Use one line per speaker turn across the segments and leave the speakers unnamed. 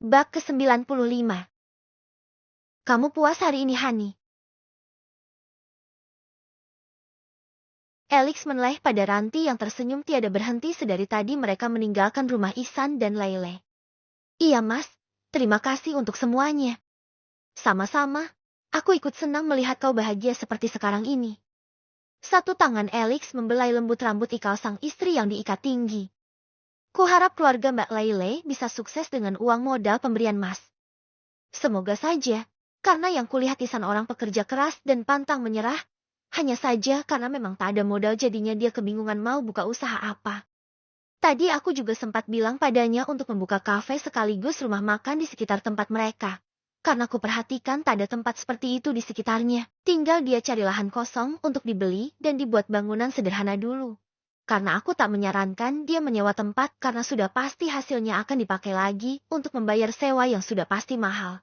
Bab ke-95. Kamu puas hari ini, Hani? Alex menoleh pada Ranti yang tersenyum tiada berhenti sedari tadi mereka meninggalkan rumah Ihsan dan Layle. Iya, Mas. Terima kasih untuk semuanya. Sama-sama. Aku ikut senang melihat kau bahagia seperti sekarang ini. Satu tangan Alex membelai lembut rambut ikal sang istri yang diikat tinggi. Kuharap keluarga Mbak Layle bisa sukses dengan uang modal pemberian Mas. Semoga saja, karena yang kulihat Ihsan orang pekerja keras dan pantang menyerah. Hanya saja karena memang tak ada modal jadinya dia kebingungan mau buka usaha apa. Tadi aku juga sempat bilang padanya untuk membuka kafe sekaligus rumah makan di sekitar tempat mereka. Karena ku perhatikan tak ada tempat seperti itu di sekitarnya. Tinggal dia cari lahan kosong untuk dibeli dan dibuat bangunan sederhana dulu. Karena aku tak menyarankan dia menyewa tempat karena sudah pasti hasilnya akan dipakai lagi untuk membayar sewa yang sudah pasti mahal.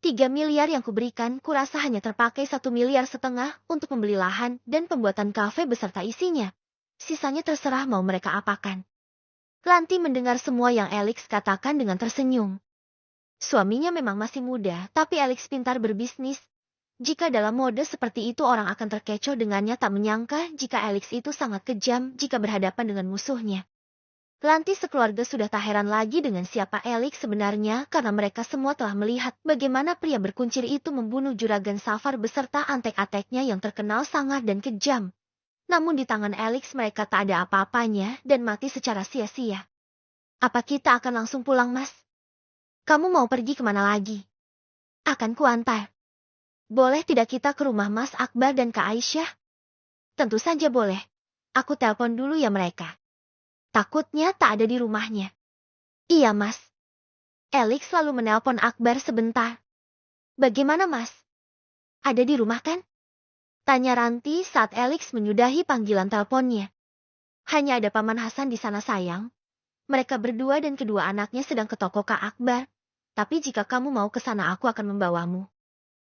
3 miliar yang kuberikan kurasa hanya terpakai 1,5 miliar untuk membeli lahan dan pembuatan kafe beserta isinya. Sisanya terserah mau mereka apakan. Lanti mendengar semua yang Alex katakan dengan tersenyum. Suaminya memang masih muda, tapi Alex pintar berbisnis. Jika dalam mode seperti itu orang akan terkecoh dengannya, tak menyangka jika Alex itu sangat kejam jika berhadapan dengan musuhnya. Lanti sekeluarga sudah tak heran lagi dengan siapa Alex sebenarnya karena mereka semua telah melihat bagaimana pria berkuncir itu membunuh juragan Safar beserta antek-anteknya yang terkenal sangar dan kejam. Namun di tangan Alex mereka tak ada apa-apanya dan mati secara sia-sia. Apa kita akan langsung pulang, Mas? Kamu mau pergi kemana lagi? Akan kuantar. Boleh tidak kita ke rumah Mas Akbar dan Kak Aisyah? Tentu saja boleh. Aku telepon dulu ya mereka. Takutnya tak ada di rumahnya. Iya, Mas. Alex selalu menelpon Akbar sebentar. Bagaimana, Mas? Ada di rumah kan? Tanya Ranti saat Alex menyudahi panggilan teleponnya. Hanya ada Paman Hasan di sana, sayang. Mereka berdua dan kedua anaknya sedang ke toko Kak Akbar. Tapi jika kamu mau ke sana aku akan membawamu.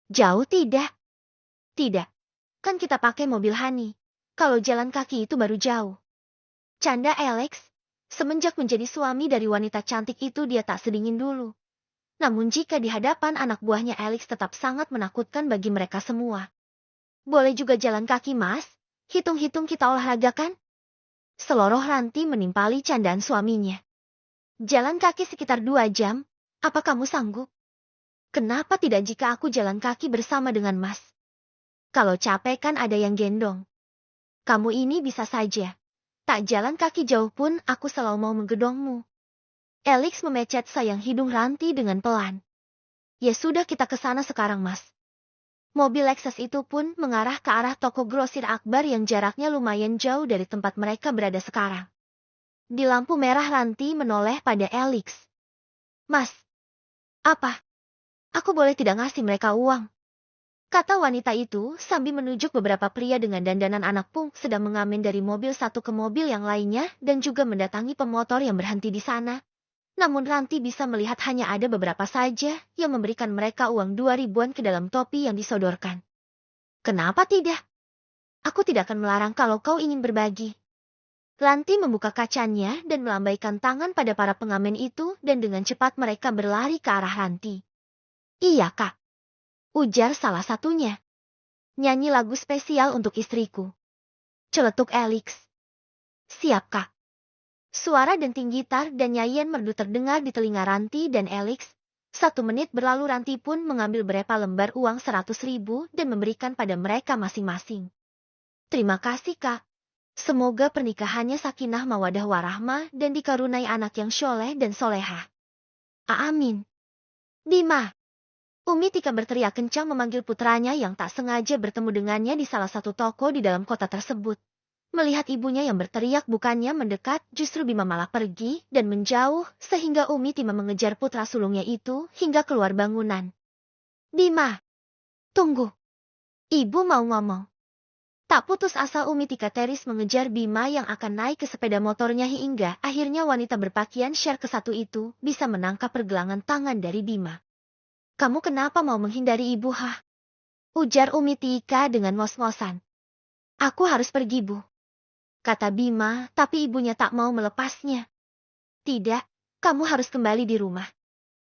Jauh tidak? Tidak. Kan kita pakai mobil Hani. Kalau jalan kaki itu baru jauh. Canda Alex. Semenjak menjadi suami dari wanita cantik itu dia tak sedingin dulu. Namun jika di hadapan anak buahnya Alex tetap sangat menakutkan bagi mereka semua. Boleh juga jalan kaki, Mas? Hitung-hitung kita olahraga kan? Seloroh Ranti menimpali candaan suaminya. Jalan kaki sekitar 2 jam, apa kamu sanggup? Kenapa tidak jika aku jalan kaki bersama dengan Mas? Kalau capek kan ada yang gendong. Kamu ini bisa saja. Tak jalan kaki jauh pun aku selalu mau menggedongmu. Alex memecet sayang hidung Ranti dengan pelan. Ya sudah kita ke sana sekarang, Mas. Mobil Lexus itu pun mengarah ke arah toko grosir Akbar yang jaraknya lumayan jauh dari tempat mereka berada sekarang. Di lampu merah Ranti menoleh pada Alex. Mas. Apa? Aku boleh tidak ngasih mereka uang? Kata wanita itu sambil menunjuk beberapa pria dengan dandanan anak punk sedang mengamen dari mobil satu ke mobil yang lainnya dan juga mendatangi pemotor yang berhenti di sana. Namun Ranti bisa melihat hanya ada beberapa saja yang memberikan mereka uang 2 ribuan ke dalam topi yang disodorkan. Kenapa tidak? Aku tidak akan melarang kalau kau ingin berbagi. Ranti membuka kacanya dan melambaikan tangan pada para pengamen itu dan dengan cepat mereka berlari ke arah Ranti. Iya, Kak. Ujar salah satunya. Nyanyi lagu spesial untuk istriku. Celetuk Alex. Siap, Kak. Suara denting gitar dan nyanyian merdu terdengar di telinga Ranti dan Alex. 1 menit berlalu Ranti pun mengambil beberapa lembar uang 100 ribu dan memberikan pada mereka masing-masing. Terima kasih, Kak. Semoga pernikahannya sakinah mawadah warahmah dan dikaruniai anak yang soleh dan soleha. Amin. Bima. Umi Tika berteriak kencang memanggil putranya yang tak sengaja bertemu dengannya di salah satu toko di dalam kota tersebut. Melihat ibunya yang berteriak bukannya mendekat, justru Bima malah pergi dan menjauh sehingga Umi Tima mengejar putra sulungnya itu hingga keluar bangunan. Bima, tunggu. Ibu mau ngomong. Tak putus asa Umi Tika Teris mengejar Bima yang akan naik ke sepeda motornya hingga akhirnya wanita berpakaian share ke satu itu bisa menangkap pergelangan tangan dari Bima. Kamu kenapa mau menghindari ibu, hah? Ujar Umi Tika dengan ngos-ngosan. Aku harus pergi, Bu. Kata Bima, tapi ibunya tak mau melepasnya. Tidak, kamu harus kembali di rumah.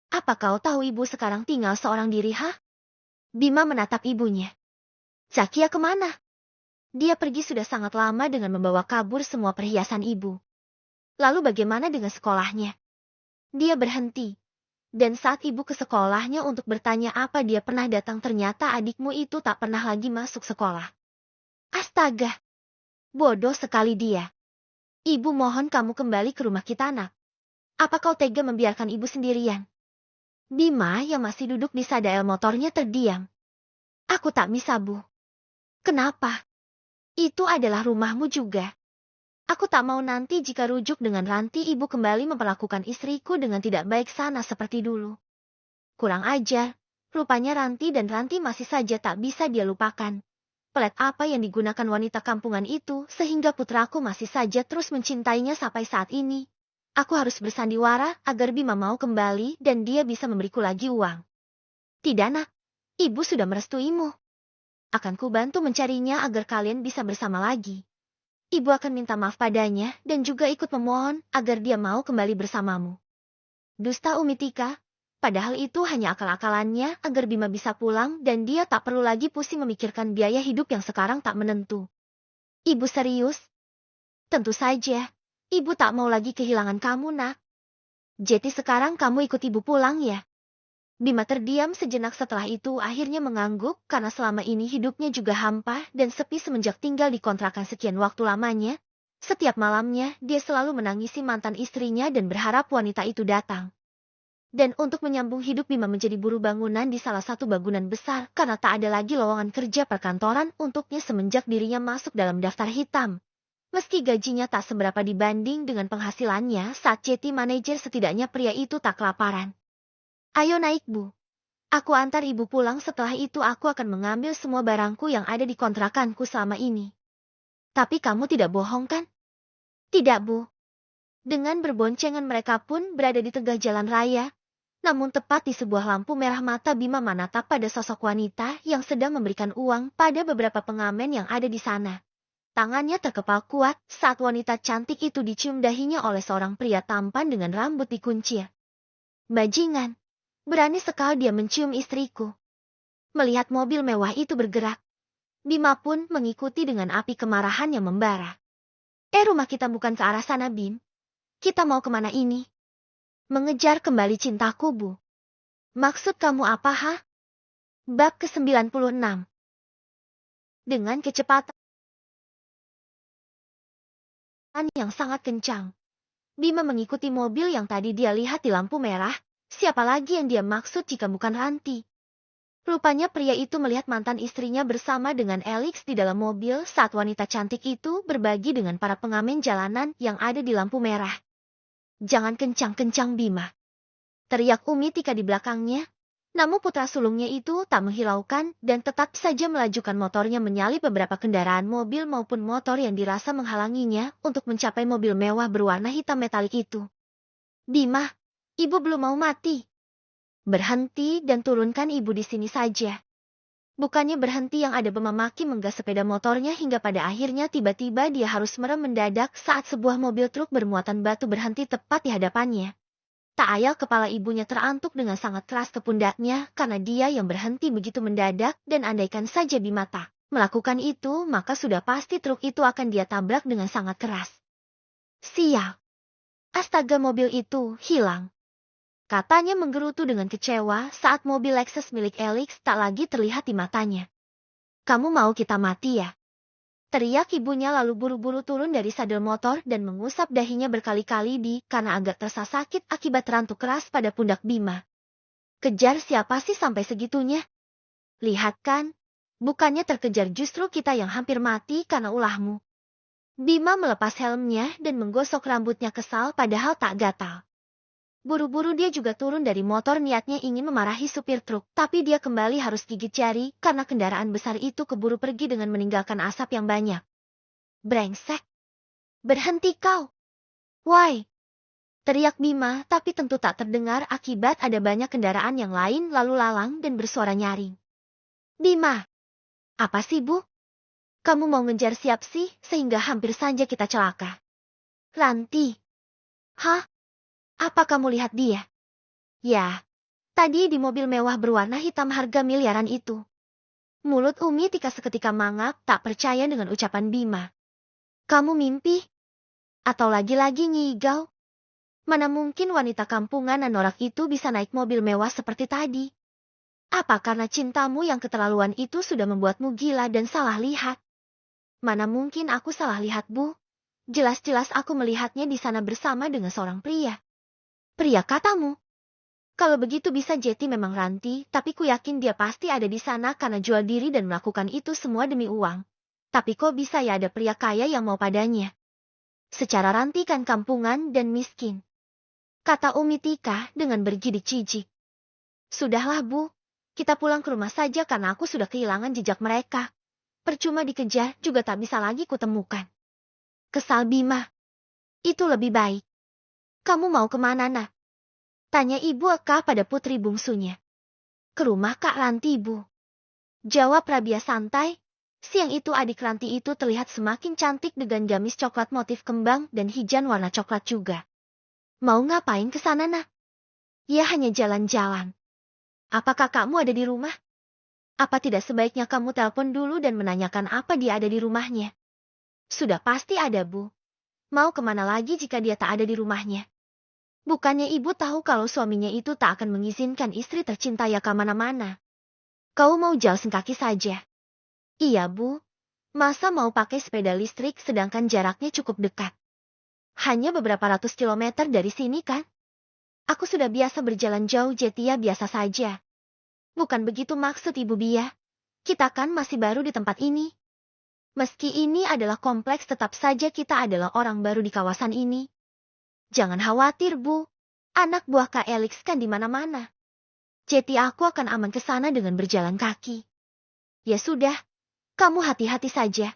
Apa kau tahu ibu sekarang tinggal seorang diri, ha? Bima menatap ibunya. Cakia kemana? Dia pergi sudah sangat lama dengan membawa kabur semua perhiasan ibu. Lalu bagaimana dengan sekolahnya? Dia berhenti. Dan saat ibu ke sekolahnya untuk bertanya apa dia pernah datang, ternyata adikmu itu tak pernah lagi masuk sekolah. Astaga! Bodoh sekali dia. Ibu mohon kamu kembali ke rumah kita, nak. Apa kau tega membiarkan ibu sendirian? Bima yang masih duduk di sadel motornya terdiam. Aku tak bisa, Bu. Kenapa? Itu adalah rumahmu juga. Aku tak mau nanti jika rujuk dengan Ranti ibu kembali memperlakukan istriku dengan tidak baik sana seperti dulu. Kurang ajar, rupanya Ranti masih saja tak bisa dia lupakan. Pelet apa yang digunakan wanita kampungan itu sehingga putraku masih saja terus mencintainya sampai saat ini. Aku harus bersandiwara agar Bima mau kembali dan dia bisa memberiku lagi uang. Tidak, nak, ibu sudah merestuimu. Akan kubantu mencarinya agar kalian bisa bersama lagi. Ibu akan minta maaf padanya dan juga ikut memohon agar dia mau kembali bersamamu. Dusta Umi Tika, padahal itu hanya akal-akalannya agar Bima bisa pulang dan dia tak perlu lagi pusing memikirkan biaya hidup yang sekarang tak menentu. Ibu serius? Tentu saja, ibu tak mau lagi kehilangan kamu, nak. Jadi sekarang kamu ikut ibu pulang ya? Bima terdiam sejenak, setelah itu akhirnya mengangguk karena selama ini hidupnya juga hampa dan sepi semenjak tinggal di kontrakan sekian waktu lamanya. Setiap malamnya dia selalu menangisi mantan istrinya dan berharap wanita itu datang. Dan untuk menyambung hidup Bima menjadi buruh bangunan di salah satu bangunan besar karena tak ada lagi lowongan kerja perkantoran untuknya semenjak dirinya masuk dalam daftar hitam. Meski gajinya tak seberapa dibanding dengan penghasilannya saat jadi manajer, setidaknya pria itu tak kelaparan. Ayo naik, Bu. Aku antar ibu pulang, setelah itu aku akan mengambil semua barangku yang ada di kontrakanku selama ini. Tapi kamu tidak bohong kan? Tidak, Bu. Dengan berboncengan mereka pun berada di tengah jalan raya. Namun tepat di sebuah lampu merah mata Bima menatap pada sosok wanita yang sedang memberikan uang pada beberapa pengamen yang ada di sana. Tangannya terkepal kuat saat wanita cantik itu dicium dahinya oleh seorang pria tampan dengan rambut dikuncir. Bajingan. Berani sekali dia mencium istriku. Melihat mobil mewah itu bergerak, Bima pun mengikuti dengan api kemarahan yang membara. Rumah kita bukan ke arah sana, Bim. Kita mau kemana ini? Mengejar kembali cintaku, Bu. Maksud kamu apa, ha? Bab ke-96. Dengan kecepatan yang sangat kencang, Bima mengikuti mobil yang tadi dia lihat di lampu merah. Siapa lagi yang dia maksud jika bukan Ranti? Rupanya pria itu melihat mantan istrinya bersama dengan Alex di dalam mobil saat wanita cantik itu berbagi dengan para pengamen jalanan yang ada di lampu merah. Jangan kencang-kencang, Bima. Teriak Umi Tika di belakangnya. Namun putra sulungnya itu tak menghiraukan dan tetap saja melajukan motornya menyalip beberapa kendaraan mobil maupun motor yang dirasa menghalanginya untuk mencapai mobil mewah berwarna hitam metalik itu. Bima, ibu belum mau mati. Berhenti dan turunkan ibu di sini saja. Bukannya berhenti, yang ada memaki menggas sepeda motornya hingga pada akhirnya tiba-tiba dia harus merem mendadak saat sebuah mobil truk bermuatan batu berhenti tepat di hadapannya. Tak ayal kepala ibunya terantuk dengan sangat keras ke pundaknya karena dia yang berhenti begitu mendadak, dan andaikan saja Bima tak melakukan itu maka sudah pasti truk itu akan dia tabrak dengan sangat keras. Sial. Astaga, mobil itu hilang. Katanya menggerutu dengan kecewa saat mobil Lexus milik Alex tak lagi terlihat di matanya. Kamu mau kita mati ya? Teriak ibunya lalu buru-buru turun dari sadel motor dan mengusap dahinya berkali-kali karena agak terasa sakit akibat rantuk keras pada pundak Bima. Kejar siapa sih sampai segitunya? Lihat kan, bukannya terkejar justru kita yang hampir mati karena ulahmu. Bima melepas helmnya dan menggosok rambutnya kesal padahal tak gatal. Buru-buru dia juga turun dari motor, niatnya ingin memarahi supir truk, tapi dia kembali harus gigit jari karena kendaraan besar itu keburu pergi dengan meninggalkan asap yang banyak. Brengsek! Berhenti kau! Woi! Teriak Bima, tapi tentu tak terdengar akibat ada banyak kendaraan yang lain lalu lalang dan bersuara nyaring. Bima! Apa sih, Bu? Kamu mau ngejar siap sih sehingga hampir saja kita celaka? Ranti! Hah? Apa kamu lihat dia? Ya, Tadi di mobil mewah berwarna hitam harga miliaran itu. Mulut Umi Tika seketika mangap, tak percaya dengan ucapan Bima. Kamu mimpi? Atau lagi-lagi ngigau? Mana mungkin wanita kampungan anorak itu bisa naik mobil mewah seperti tadi? Apa karena cintamu yang keterlaluan itu sudah membuatmu gila dan salah lihat? Mana mungkin aku salah lihat, Bu? Jelas-jelas aku melihatnya di sana bersama dengan seorang pria. Pria katamu? Kalau begitu bisa Jeti memang Ranti, tapi ku yakin dia pasti ada di sana karena jual diri dan melakukan itu semua demi uang. Tapi kok bisa ya ada pria kaya yang mau padanya? Secara Ranti kan kampungan dan miskin. Kata Umi Tika dengan bergidik jijik. Sudahlah Bu, kita pulang ke rumah saja karena aku sudah kehilangan jejak mereka. Percuma dikejar juga tak bisa lagi kutemukan. Kesal Bima. Itu lebih baik. Kamu mau kemana nak? Tanya Ibu Eka pada putri bungsunya. Ke rumah Kak Ranti, Bu. Jawab Rabia santai. Siang itu adik Ranti itu terlihat semakin cantik dengan gamis coklat motif kembang dan hijan warna coklat juga. Mau ngapain ke sana nak? Ya hanya jalan-jalan. Apa kakakmu ada di rumah? Apa tidak sebaiknya kamu telepon dulu dan menanyakan apa dia ada di rumahnya? Sudah pasti ada, Bu. Mau kemana lagi jika dia tak ada di rumahnya? Bukannya ibu tahu kalau suaminya itu tak akan mengizinkan istri tercintanya ke mana-mana. Kau mau jalan kaki saja? Iya, Bu. Masa mau pakai sepeda listrik sedangkan jaraknya cukup dekat? Hanya beberapa ratus kilometer dari sini kan? Aku sudah biasa berjalan jauh Jetia biasa saja. Bukan begitu maksud Ibu Bia. Kita kan masih baru di tempat ini. Meski ini adalah kompleks tetap saja kita adalah orang baru di kawasan ini. Jangan khawatir, Bu. Anak buah Kak Elix kan di mana-mana. Jadi aku akan aman ke sana dengan berjalan kaki. Ya sudah, kamu hati-hati saja.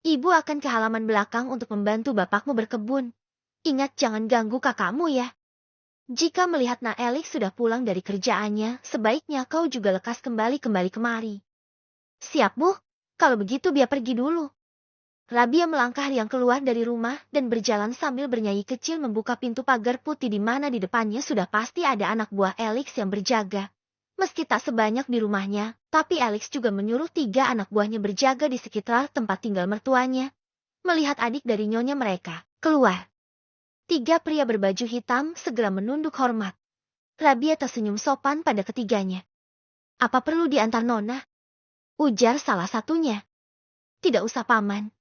Ibu akan ke halaman belakang untuk membantu bapakmu berkebun. Ingat jangan ganggu kakakmu ya. Jika melihat Nak Elix sudah pulang dari kerjaannya, sebaiknya kau juga lekas kembali kemari. Siap, Bu. Kalau begitu biar pergi dulu. Rabia melangkah riang keluar dari rumah dan berjalan sambil bernyanyi kecil membuka pintu pagar putih di mana di depannya sudah pasti ada anak buah Elix yang berjaga. Meski tak sebanyak di rumahnya, tapi Elix juga menyuruh 3 anak buahnya berjaga di sekitar tempat tinggal mertuanya. Melihat adik dari nyonya mereka keluar. 3 pria berbaju hitam segera menunduk hormat. Rabia tersenyum sopan pada ketiganya. Apa perlu diantar Nona? Ujar salah satunya. Tidak usah paman.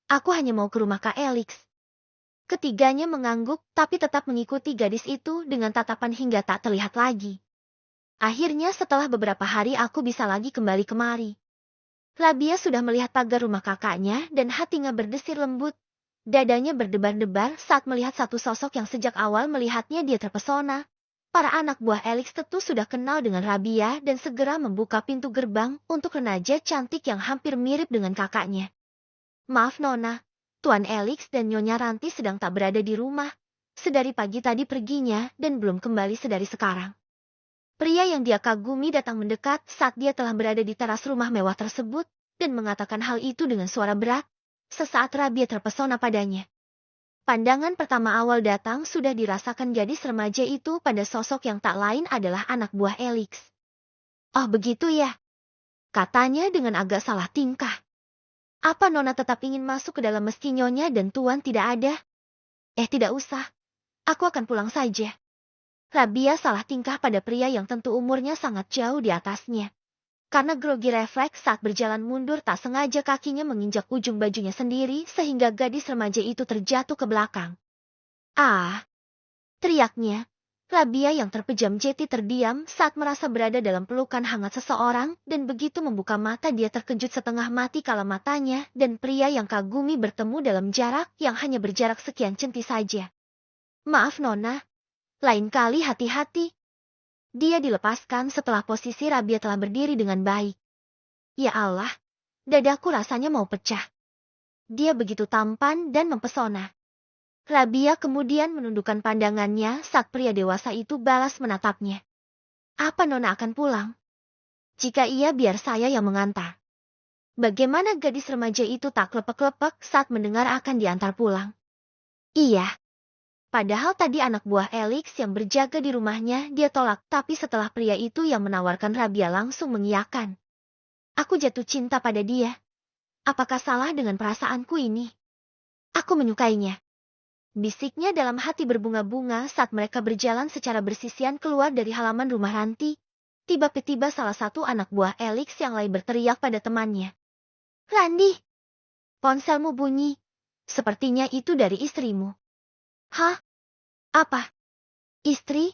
Aku hanya mau ke rumah Kak Elix. Ketiganya mengangguk tapi tetap mengikuti gadis itu dengan tatapan hingga tak terlihat lagi. Akhirnya setelah beberapa hari aku bisa lagi kembali kemari. Rabia sudah melihat pagar rumah kakaknya dan hatinya berdesir lembut. Dadanya berdebar-debar saat melihat satu sosok yang sejak awal melihatnya dia terpesona. Para anak buah Elix tentu sudah kenal dengan Rabia dan segera membuka pintu gerbang untuk remaja cantik yang hampir mirip dengan kakaknya. Maaf Nona, Tuan Elix dan Nyonya Ranti sedang tak berada di rumah. Sedari pagi tadi perginya dan belum kembali sedari sekarang. Pria yang dia kagumi datang mendekat saat dia telah berada di teras rumah mewah tersebut dan mengatakan hal itu dengan suara berat. Sesaat Rabia terpesona padanya. Pandangan pertama awal datang sudah dirasakan gadis remaja itu pada sosok yang tak lain adalah anak buah Elix. Oh begitu ya? Katanya dengan agak salah tingkah. Apa Nona tetap ingin masuk ke dalam meski Nyonya dan Tuan tidak ada? Tidak usah. Aku akan pulang saja. Rabia salah tingkah pada pria yang tentu umurnya sangat jauh di atasnya. Karena grogi refleks saat berjalan mundur tak sengaja kakinya menginjak ujung bajunya sendiri sehingga gadis remaja itu terjatuh ke belakang. Ah! Teriaknya. Rabia yang terpejam Jeti terdiam saat merasa berada dalam pelukan hangat seseorang dan begitu membuka mata dia terkejut setengah mati kala matanya dan pria yang kagumi bertemu dalam jarak yang hanya berjarak sekian centi saja. Maaf Nona, lain kali hati-hati. Dia dilepaskan setelah posisi Rabia telah berdiri dengan baik. Ya Allah, dadaku rasanya mau pecah. Dia begitu tampan dan mempesona. Rabia kemudian menundukkan pandangannya saat pria dewasa itu balas menatapnya. Apa Nona akan pulang? Jika iya biar saya yang mengantar. Bagaimana gadis remaja itu tak klepek-klepek saat mendengar akan diantar pulang? Iya. Padahal tadi anak buah Elix yang berjaga di rumahnya dia tolak, tapi setelah pria itu yang menawarkan Rabia langsung mengiyakan. Aku jatuh cinta pada dia. Apakah salah dengan perasaanku ini? Aku menyukainya. Bisiknya dalam hati berbunga-bunga saat mereka berjalan secara bersisian keluar dari halaman rumah Ranti. Tiba-tiba salah satu anak buah Elix yang lain berteriak pada temannya. Randi, ponselmu bunyi. Sepertinya itu dari istrimu. Hah? Apa? Istri?